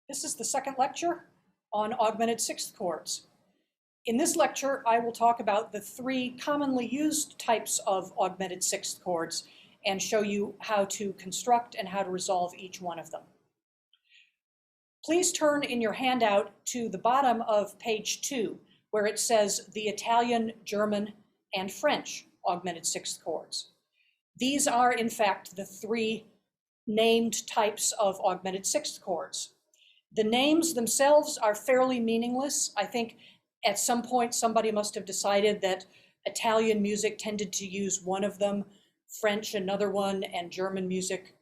This is the second lecture on augmented sixth chords. In this lecture, I will talk about the three commonly used types of augmented sixth chords and show you how to construct and how to resolve each one of them. Please turn in your handout to the bottom of page 2, where it says the Italian, German, and French augmented sixth chords. These are, in fact, the three named types of augmented sixth chords. The names themselves are fairly meaningless. I think at some point somebody must have decided that Italian music tended to use one of them, French another one, and German music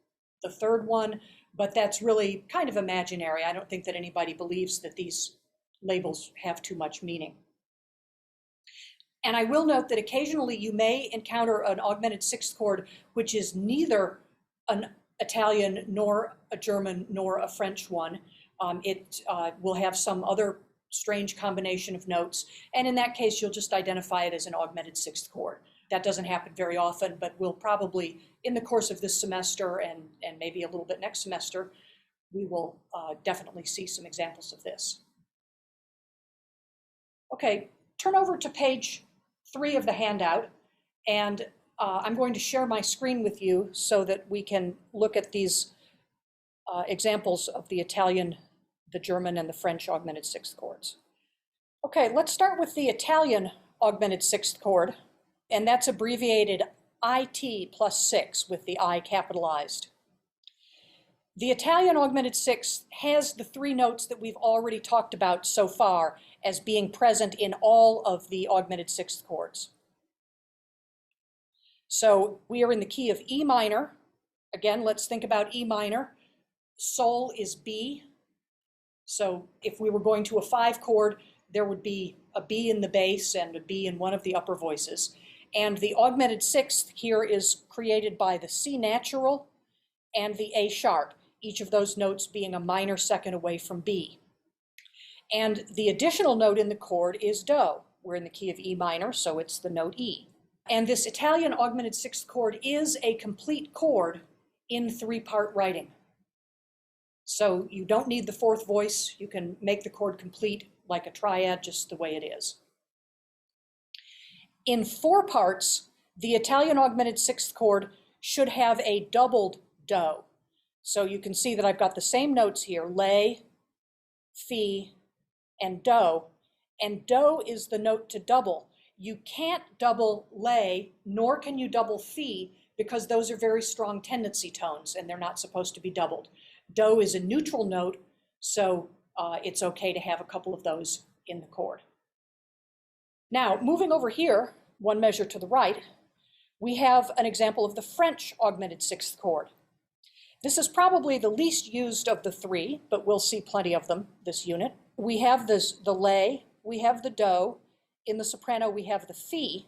the third one, but that's really kind of imaginary. I don't think that anybody believes that these labels have too much meaning. And I will note that occasionally you may encounter an augmented sixth chord which is neither an Italian nor a German nor a French one. It will have some other strange combination of notes, and in that case you'll just identify it as an augmented sixth chord. That doesn't happen very often, but we'll probably, in the course of this semester and maybe a little bit next semester, we will definitely see some examples of this. Okay, turn over to page 3 of the handout, and I'm going to share my screen with you so that we can look at these examples of the Italian, the German, and the French augmented sixth chords. Okay, let's start with the Italian augmented sixth chord, and that's abbreviated IT plus 6 with the I capitalized. The Italian augmented sixth has the three notes that we've already talked about so far as being present in all of the augmented sixth chords. So we are in the key of E minor. Again, let's think about E minor. Sol is B. So if we were going to a 5 chord, there would be a B in the bass and a B in one of the upper voices. And the augmented sixth here is created by the C natural and the A sharp, each of those notes being a minor second away from B. And the additional note in the chord is Do. We're in the key of E minor, so it's the note E. And this Italian augmented sixth chord is a complete chord in 3-part writing. So you don't need the fourth voice. You can make the chord complete like a triad, just the way it is. In 4 parts, the Italian augmented sixth chord should have a doubled Do. So you can see that I've got the same notes here, lay, fi, and do. And do is the note to double. You can't double lay, nor can you double fi, because those are very strong tendency tones and they're not supposed to be doubled. Do is a neutral note, so it's okay to have a couple of those in the chord. Now, moving over here, one measure to the right, we have an example of the French augmented sixth chord. This is probably the least used of the three, but we'll see plenty of them this unit. We have the lay, we have the do, in the soprano we have the fi,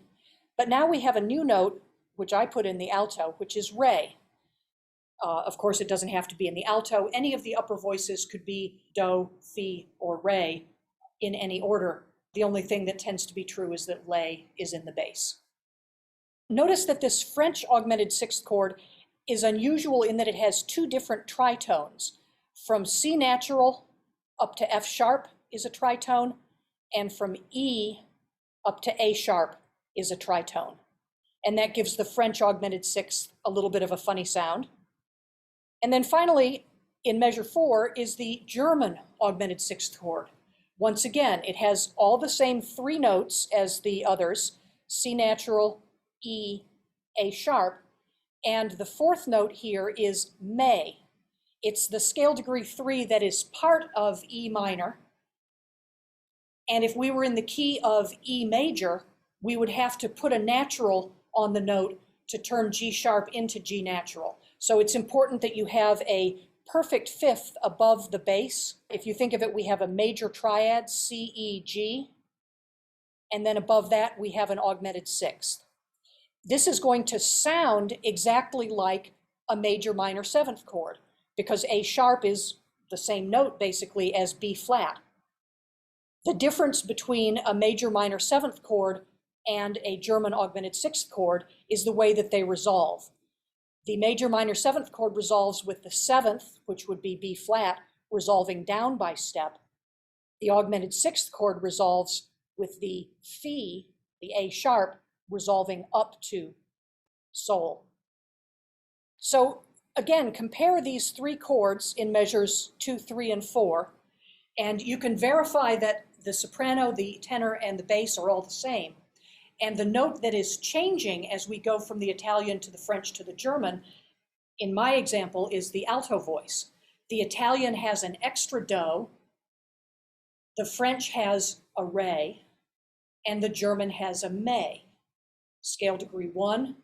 but now we have a new note, which I put in the alto, which is re. Of course, it doesn't have to be in the alto. Any of the upper voices could be do, fi, or re in any order. The only thing that tends to be true is that lay is in the bass. Notice that this French augmented sixth chord is unusual in that it has 2 different tritones. From C natural up to F sharp is a tritone, and from E up to A sharp is a tritone. And that gives the French augmented sixth a little bit of a funny sound. And then finally, in measure 4 is the German augmented sixth chord. Once again, it has all the same 3 notes as the others, C natural, E, A sharp, and the 4th note here is me. It's the scale degree 3 that is part of E minor. And if we were in the key of E major, we would have to put a natural on the note to turn G sharp into G natural. So it's important that you have a perfect 5th above the bass. If you think of it, we have a major triad, C, E, G, and then above that we have an augmented sixth. This is going to sound exactly like a major minor 7th chord, because A sharp is the same note basically as B flat. The difference between a major minor 7th chord and a German augmented sixth chord is the way that they resolve. The major minor 7th chord resolves with the 7th, which would be B flat, resolving down by step. The augmented sixth chord resolves with the phi, the A sharp, resolving up to sol. So again, compare these three chords in measures 2, 3, and 4, and you can verify that the soprano, the tenor, and the bass are all the same. And the note that is changing as we go from the Italian to the French to the German, in my example, is the alto voice. The Italian has an extra do, the French has a re, and the German has a me. Scale degree 1,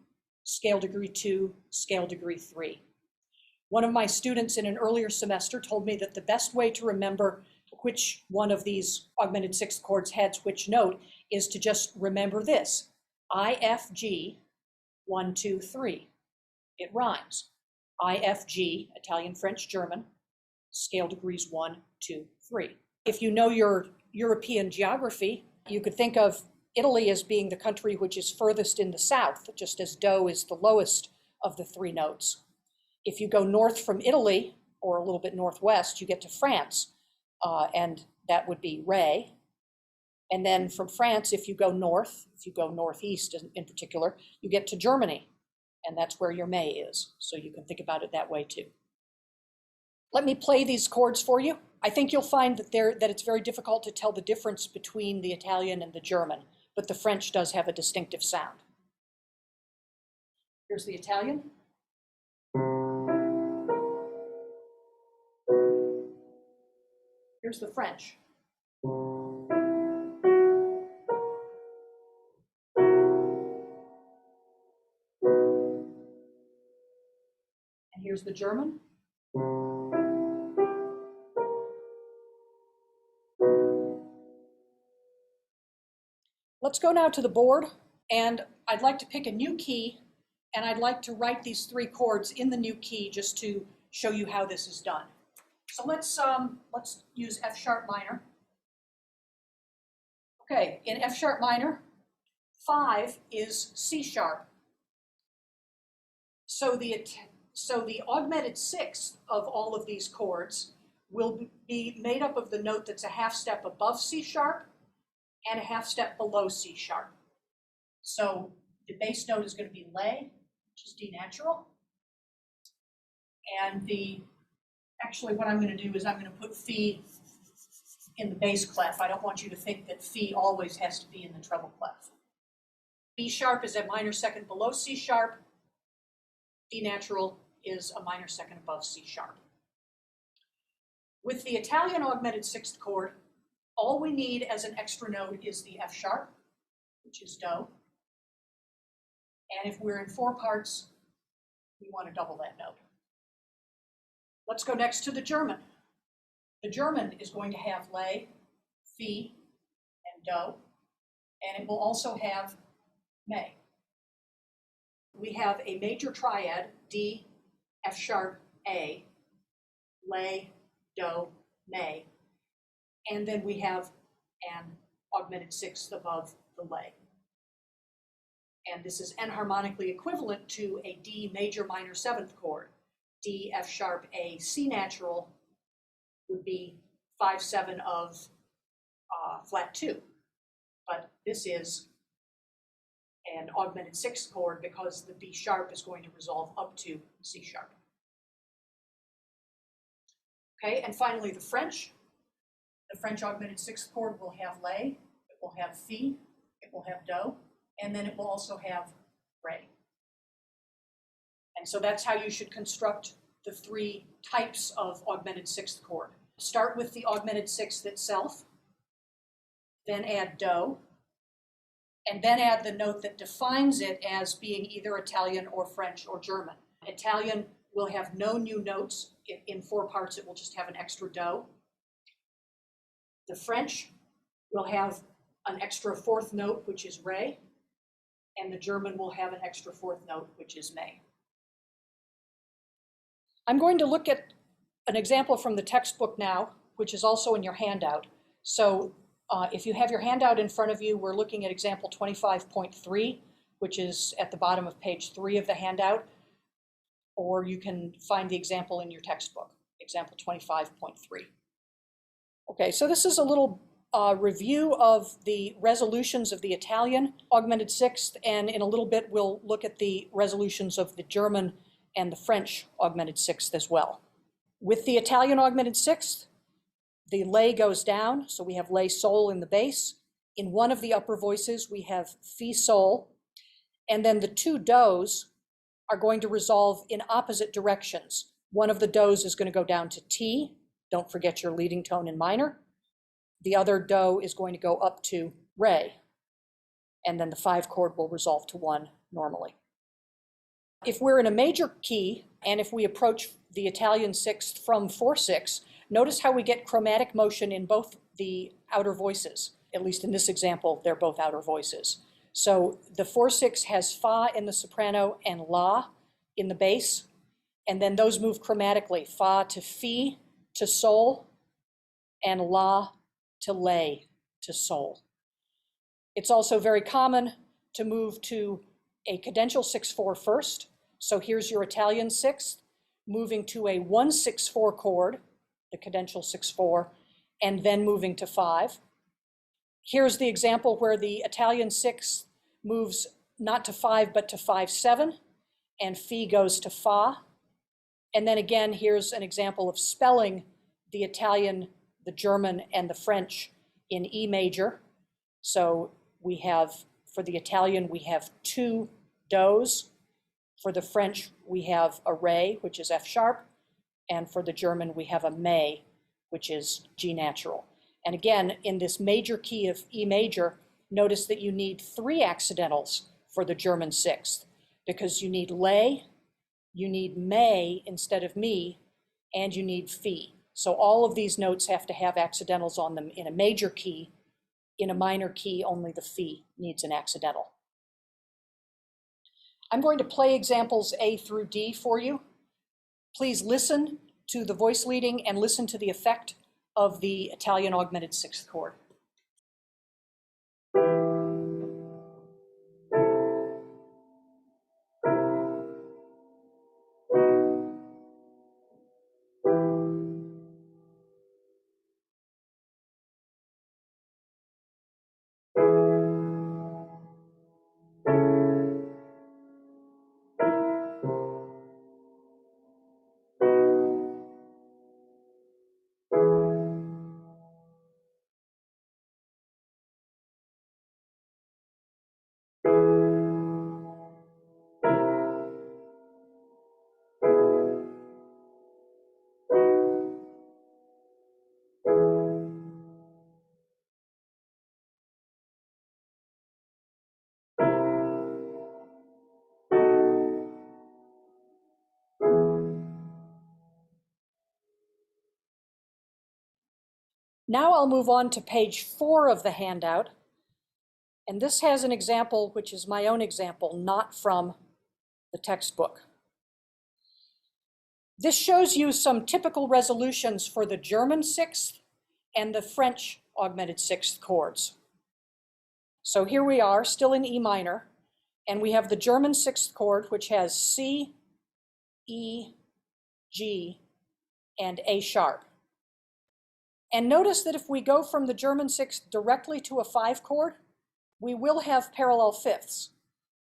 scale degree 2, scale degree 3. One of my students in an earlier semester told me that the best way to remember which one of these augmented sixth chords had which note is to just remember this: I, F, G, 1, 2, 3. It rhymes. I, F, G, Italian, French, German, scale degrees 1, 2, 3. If you know your European geography, you could think of Italy as being the country which is furthest in the south, just as do is the lowest of the three notes. If you go north from Italy, or a little bit northwest, you get to France, and that would be re. And then from France, if you go north, if you go northeast in particular, you get to Germany, and that's where your me is. So you can think about it that way too. Let me play these chords for you. I think you'll find that it's very difficult to tell the difference between the Italian and the German, but the French does have a distinctive sound. Here's the Italian. Here's the French. And here's the German. Let's go now to the board, and I'd like to pick a new key, and I'd like to write these three chords in the new key just to show you how this is done. So let's use F sharp minor. Okay, in F sharp minor, 5 is C sharp. So the augmented sixth of all of these chords will be made up of the note that's a half step above C sharp and a half step below C sharp. So the bass note is going to be lay, which is D natural. And actually what I'm going to do is I'm going to put phi in the bass clef. I don't want you to think that phi always has to be in the treble clef. B sharp is a minor second below C sharp. D natural is a minor second above C sharp. With the Italian augmented sixth chord, all we need as an extra note is the F sharp, which is do. And if we're in 4 parts, we want to double that note. Let's go next to the German. The German is going to have lay, phi, and do, and it will also have me. We have a major triad, D, F sharp, A, lay, do, me, and then we have an augmented sixth above the lay. And this is enharmonically equivalent to a D major minor seventh chord. D, F sharp, A, C natural would be 5/7 of flat 2. But this is an augmented sixth chord because the B sharp is going to resolve up to C sharp. Okay, and finally the French. The French augmented sixth chord will have lay, it will have phi, it will have do, and then it will also have re. And so that's how you should construct the 3 types of augmented sixth chord. Start with the augmented sixth itself, then add do, and then add the note that defines it as being either Italian or French or German. Italian will have no new notes. In 4 parts, it will just have an extra do. The French will have an extra 4th note, which is re, and the German will have an extra 4th note, which is me. I'm going to look at an example from the textbook now, which is also in your handout. So if you have your handout in front of you, we're looking at example 25.3, which is at the bottom of page 3 of the handout, or you can find the example in your textbook. example 25.3. Okay, so this is a little review of the resolutions of the Italian augmented sixth, and in a little bit we'll look at the resolutions of the German and the French augmented sixth as well. With the Italian augmented sixth, the lay goes down, so we have lay sol in the bass. In one of the upper voices, we have fi sol, and then the two does are going to resolve in opposite directions. One of the does is going to go down to T, don't forget your leading tone in minor. The other do is going to go up to re, and then the 5 chord will resolve to 1 normally. If we're in a major key, and if we approach the Italian sixth from 4/6, notice how we get chromatic motion in both the outer voices. At least in this example, they're both outer voices. So the 4/6 has fa in the soprano and la in the bass, and then those move chromatically, fa to fi to sol, and la to lay to sol. It's also very common to move to a cadential 6/4 first. So here's your Italian sixth, moving to a 1/6/4 chord, the cadential 6/4, and then moving to 5. Here's the example where the Italian sixth moves not to 5, but to 5/7, and fi goes to fa. And then again, here's an example of spelling the Italian, the German, and the French in E major. So we have, for the Italian, we have 2 does. For the French, we have a re, which is F sharp. And for the German, we have a me, which is G natural. And again, in this major key of E major, notice that you need 3 accidentals for the German sixth, because you need lay, you need me instead of me, and you need fi. So all of these notes have to have accidentals on them in a major key. In a minor key, only the fi needs an accidental. I'm going to play examples A through D for you. Please listen to the voice leading and listen to the effect of the Italian augmented sixth chord. Now I'll move on to page 4 of the handout, and this has an example which is my own example, not from the textbook. This shows you some typical resolutions for the German sixth and the French augmented sixth chords. So here we are, still in E minor, and we have the German sixth chord, which has C, E, G, and A sharp. And notice that if we go from the German sixth directly to a 5 chord, we will have parallel fifths.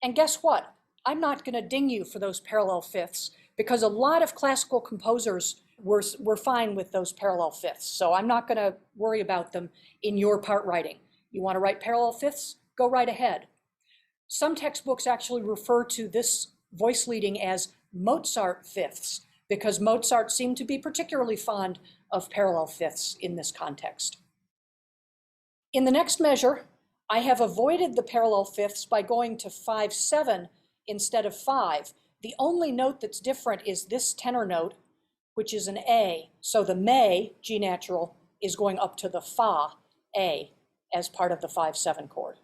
And guess what? I'm not going to ding you for those parallel fifths, because a lot of classical composers were fine with those parallel fifths. So I'm not going to worry about them in your part writing. You want to write parallel fifths? Go right ahead. Some textbooks actually refer to this voice leading as Mozart fifths, because Mozart seemed to be particularly fond of parallel fifths in this context. In the next measure, I have avoided the parallel fifths by going to 5/7 instead of 5. The only note that's different is this tenor note, which is an A. So the me, G natural, is going up to the fa, A, as part of the 5/7 chord.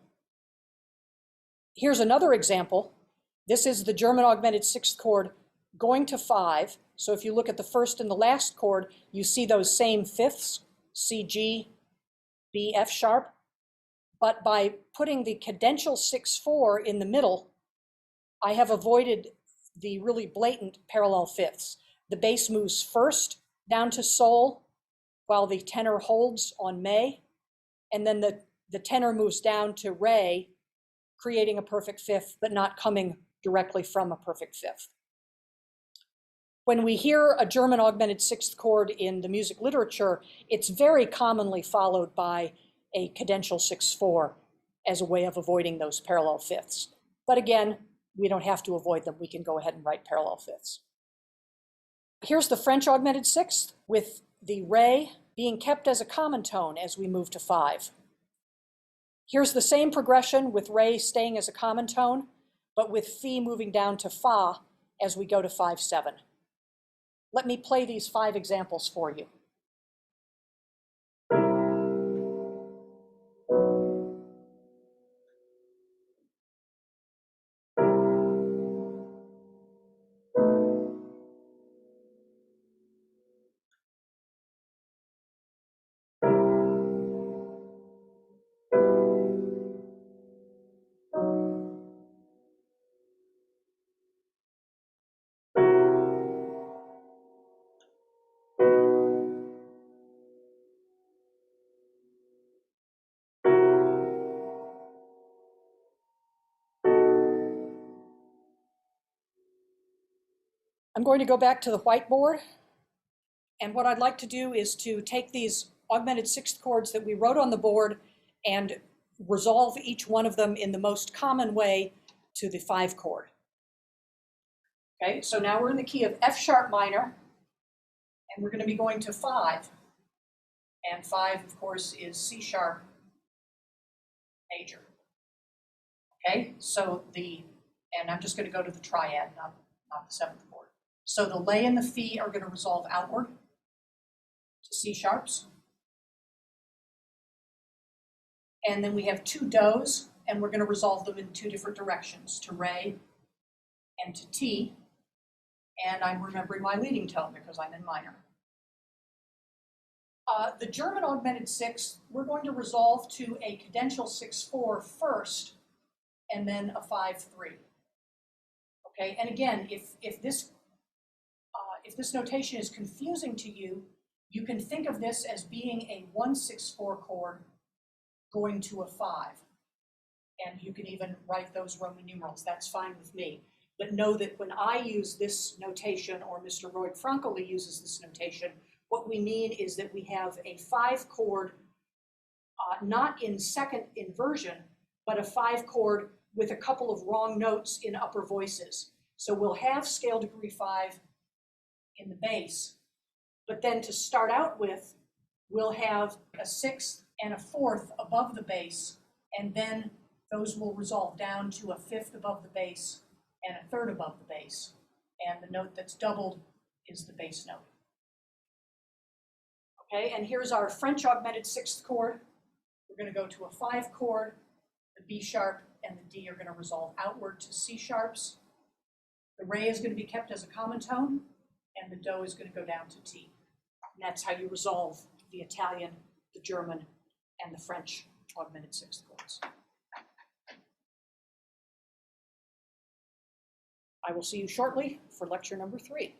Here's another example. This is the German augmented sixth chord going to 5. So if you look at the first and the last chord, you see those same fifths, C, G, B, F sharp. But by putting the cadential 6/4 in the middle, I have avoided the really blatant parallel fifths. The bass moves first down to sol while the tenor holds on may, and then the tenor moves down to re, creating a perfect fifth, but not coming directly from a perfect fifth. When we hear a German augmented sixth chord in the music literature, it's very commonly followed by a cadential 6/4 as a way of avoiding those parallel fifths. But again, we don't have to avoid them. We can go ahead and write parallel fifths. Here's the French augmented sixth with the re being kept as a common tone as we move to 5. Here's the same progression with re staying as a common tone, but with fi moving down to fa as we go to 5/7. Let me play these 5 examples for you. I'm going to go back to the whiteboard, and what I'd like to do is to take these augmented sixth chords that we wrote on the board and resolve each one of them in the most common way to the 5 chord. Okay, so now we're in the key of F sharp minor, and we're going to be going to 5. And 5, of course, is C sharp major. Okay, so and I'm just going to go to the triad, not the 7th chord. So the lay and the fi are going to resolve outward to C sharps. And then we have 2 dos, and we're going to resolve them in 2 different directions, to re and to T. And I'm remembering my leading tone because I'm in minor. The German augmented sixth, we're going to resolve to a cadential 6/4 first, and then a 5/3. Okay, and again, if this notation is confusing to you, you can think of this as being a 1/6/4 chord going to a 5. And you can even write those Roman numerals. That's fine with me. But know that when I use this notation, or Mr. Roy Frankoli uses this notation, what we mean is that we have a 5 chord, not in second inversion, but a 5 chord with a couple of wrong notes in upper voices. So we'll have scale degree 5 in the bass, but then to start out with, we'll have a 6th and a 4th above the bass, and then those will resolve down to a 5th above the bass and a 3rd above the bass. And the note that's doubled is the bass note. Okay, and here's our French augmented 6th chord. We're going to go to a 5 chord. The B sharp and the D are going to resolve outward to C sharps. The re is going to be kept as a common tone, and the do is going to go down to T. And that's how you resolve the Italian, the German, and the French augmented 6th chords. I will see you shortly for lecture number 3.